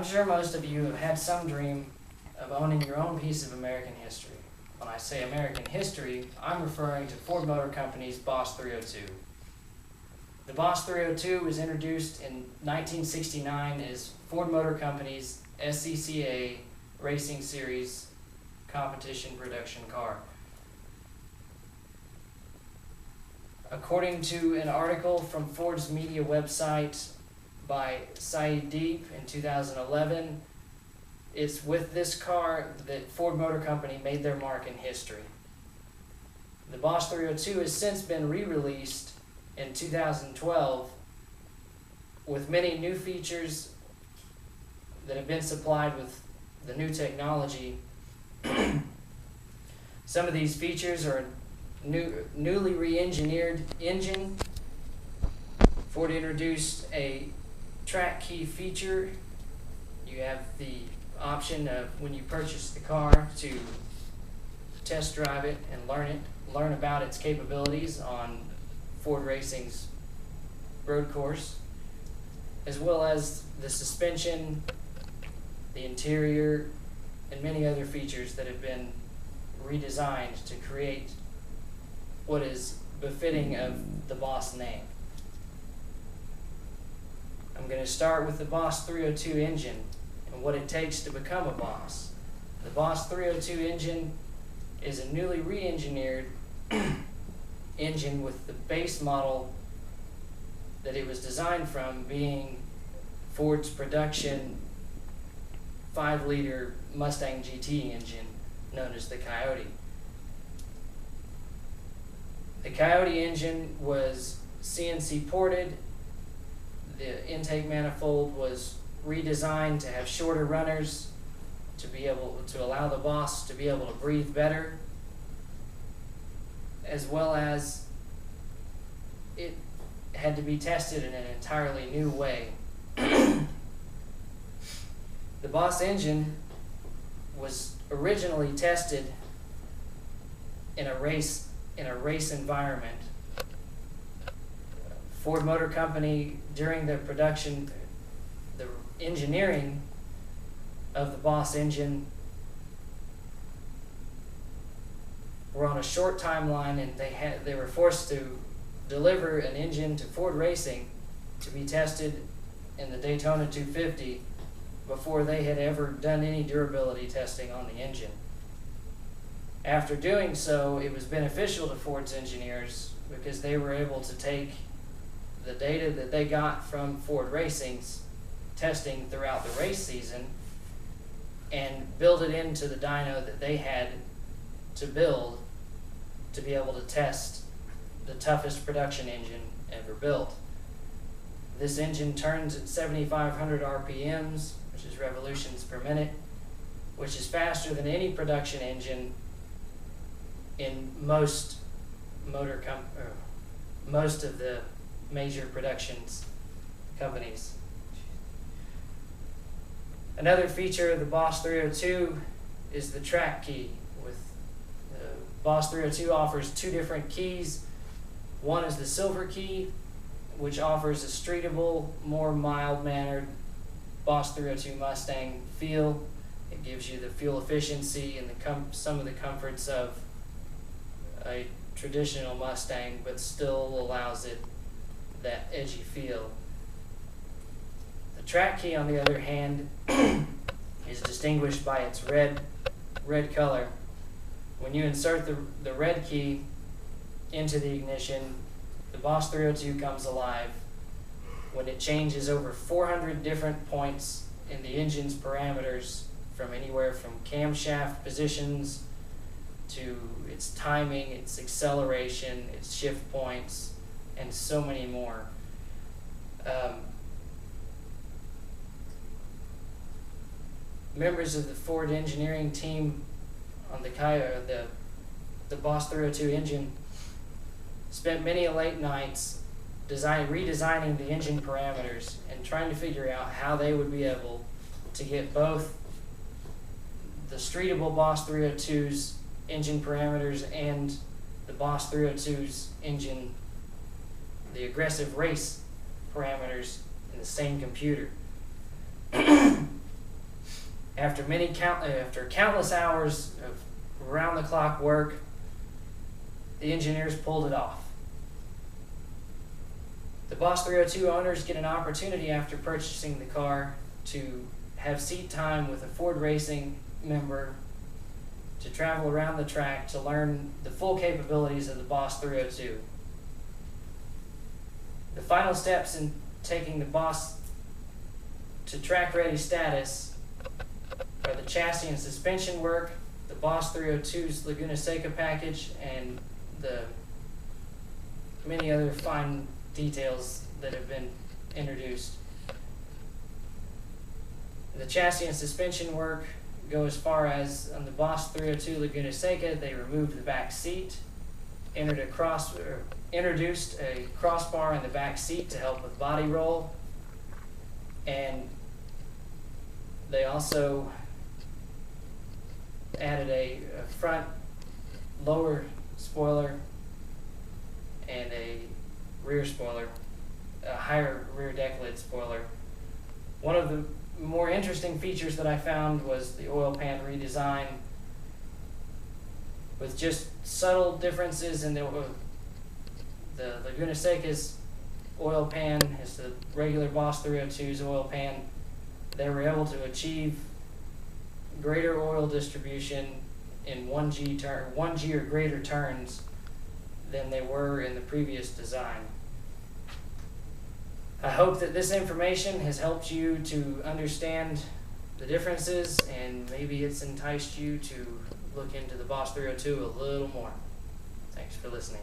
I'm sure most of you have had some dream of owning your own piece of American history. When I say American history, I'm referring to Ford Motor Company's Boss 302. The Boss 302 was introduced in 1969 as Ford Motor Company's SPCH Racing Series competition production car. According to an article from Ford's media website by Saeed Deep in 2011, it's with this car that Ford Motor Company made their mark in history. The Boss 302 has since been re-released in 2012 with many new features that have been supplied with the new technology. Some of these features are newly re-engineered engine. Ford introduced a track key feature. You have the option of, when you purchase the car, to test drive it and learn about its capabilities on Ford Racing's road course, as well as the suspension, the interior, and many other features that have been redesigned to create what is befitting of the Boss name. I'm going to start with the Boss 302 engine and what it takes to become a Boss. The Boss 302 engine is a newly re-engineered engine, with the base model that it was designed from being Ford's production 5-liter Mustang GT engine known as the Coyote. The Coyote engine was CNC ported. The intake manifold was redesigned to have shorter runners to allow the Boss to be able to breathe better, as well as it had to be tested in an entirely new way. The Boss engine was originally tested in a race environment. Ford Motor Company, during the production, the engineering of the Boss engine, were on a short timeline, and they were forced to deliver an engine to Ford Racing to be tested in the Daytona 250 before they had ever done any durability testing on the engine. After doing so, it was beneficial to Ford's engineers because they were able to take the data that they got from Ford Racing's testing throughout the race season and build it into the dyno that they had to build to be able to test the toughest production engine ever built. This engine turns at 7,500 RPMs, which is revolutions per minute, which is faster than any production engine in most of the major productions companies. Another feature of the Boss 302 is the track key. The Boss 302 offers two different keys. One is the silver key, which offers a streetable, more mild-mannered Boss 302 Mustang feel. It gives you the fuel efficiency and some of the comforts of a traditional Mustang, but still allows it that edgy feel. The track key, on the other hand, is distinguished by its red color. When you insert the red key into the ignition, the Boss 302 comes alive. When it changes over 400 different points in the engine's parameters, from anywhere from camshaft positions to its timing, its acceleration, its shift points, and so many more. Members of the Ford engineering team on the Boss 302 engine spent many late nights redesigning the engine parameters and trying to figure out how they would be able to get both the streetable Boss 302's engine parameters and the Boss 302's engine, the aggressive race parameters, in the same computer. After countless hours of round-the-clock work, the engineers pulled it off. The Boss 302 owners get an opportunity after purchasing the car to have seat time with a Ford Racing member to travel around the track to learn the full capabilities of the Boss 302. The final steps in taking the Boss to track-ready status are the chassis and suspension work, the Boss 302's Laguna Seca package, and the many other fine details that have been introduced. The chassis and suspension work go as far as on the Boss 302 Laguna Seca, they removed the back seat, introduced a crossbar in the back seat to help with body roll, and they also added a front lower spoiler and a rear spoiler, a higher rear deck lid spoiler. One of the more interesting features that I found was the oil pan redesign, with just subtle differences in the Laguna Seca's oil pan as the regular Boss 302's oil pan. They were able to achieve greater oil distribution in 1G or greater turns than they were in the previous design. I hope that this information has helped you to understand the differences, and maybe it's enticed you to look into the Boss 302 a little more. Thanks for listening.